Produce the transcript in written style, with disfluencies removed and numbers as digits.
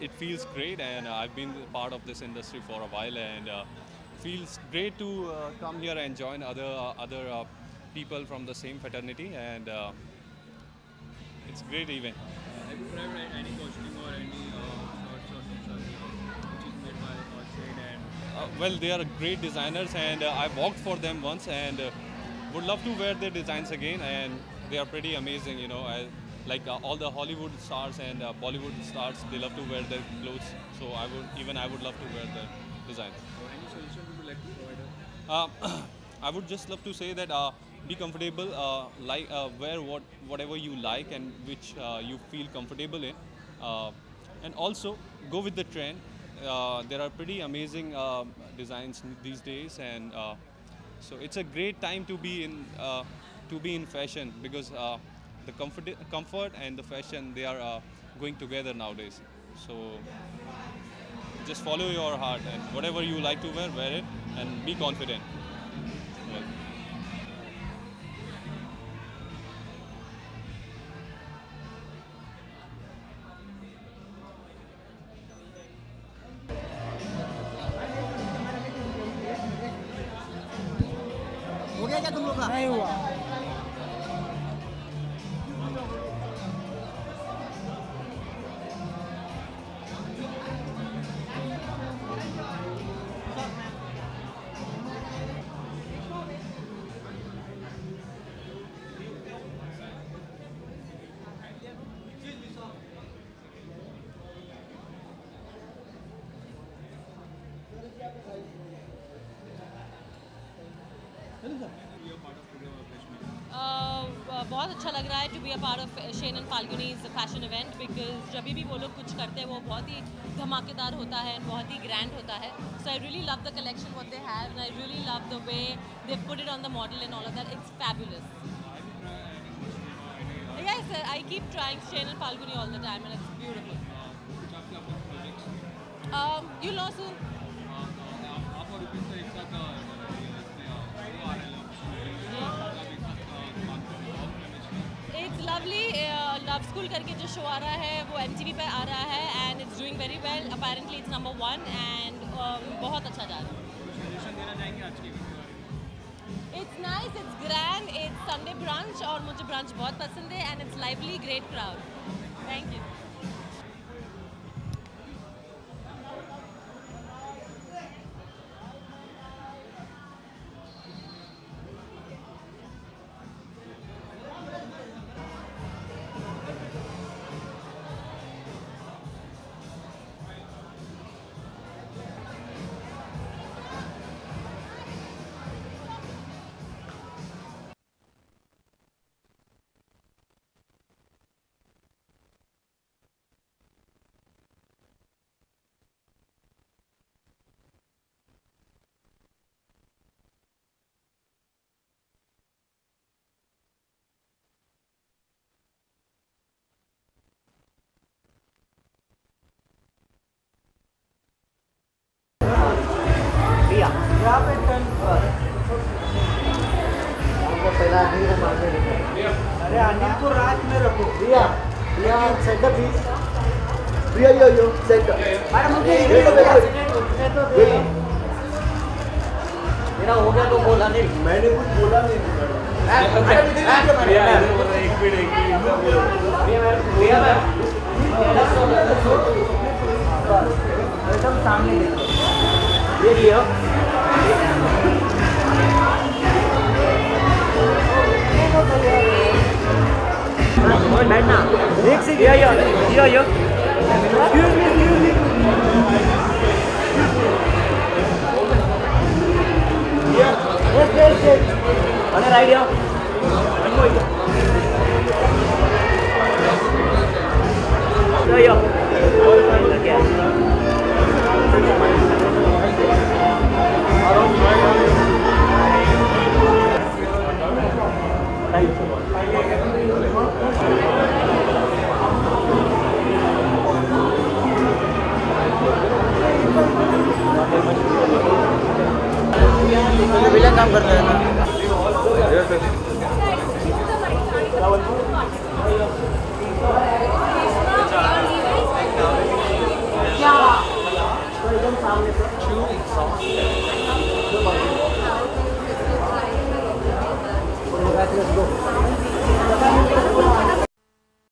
it feels great, and I've been part of this industry for a while, and feels great to come here and join other people from the same fraternity, and it's a great event. Have you tried any costume or any sorts of which is made by Shade and Well, they are great designers, and I walked for them once, and would love to wear their designs again. And they are pretty amazing, you know. Like all the Hollywood stars and Bollywood stars, they love to wear their clothes. So I would love to wear their designs. any solution would you like to provide us? I would just love to say that be comfortable, wear whatever you like and which you feel comfortable in, uh, and also go with the trend. There are pretty amazing designs these days, and so it's a great time to be in fashion, because the comfort and the fashion, they are going together nowadays. So just follow your heart, and whatever you like to wear it, and be confident. Well, हो गया क्या तुम लोग का? नहीं हुआ। बहुत अच्छा लग रहा है to be a part of Shane and Falguni's fashion event, because जब भी वो लोग कुछ करते हैं वो बहुत ही धमाकेदार होता है, बहुत ही ग्रैंड होता है. So I really love the collection what they have, and I really love the way they put it on the model and all of that. It's fabulous. Yes, I keep trying Shein and Falguni all the time, and it's beautiful. You'll know soon. आप और रुपेश का एक साथ आ रहे हैं. It's lovely. Love School करके जो show आ रहा है वो MTV पे आ रहा है, and it's doing very well. Apparently it's number 1, and बहुत अच्छा जा रहा है. सजेशन देना चाहेंगे आज की video? It's nice, it's grand, it's Sunday brunch, और मुझे brunch बहुत पसंद है, and it's lively, great crowd. Thank you. यहाँ पे टर्न पर पहला अनिल को मारने देंगे. अरे अनिल को रात में रखो. Priya Priya centre please. प्रिया यो सेंटर. मैडम मुझे उसने तो दे. मेरा हो गया तो बोला नहीं. मैंने कुछ बोला नहीं. एकदम सामने देखो. ये लियो. बैठना. एक से यो अरे राइट यो. विलन काम करते हैं ना. Let's go.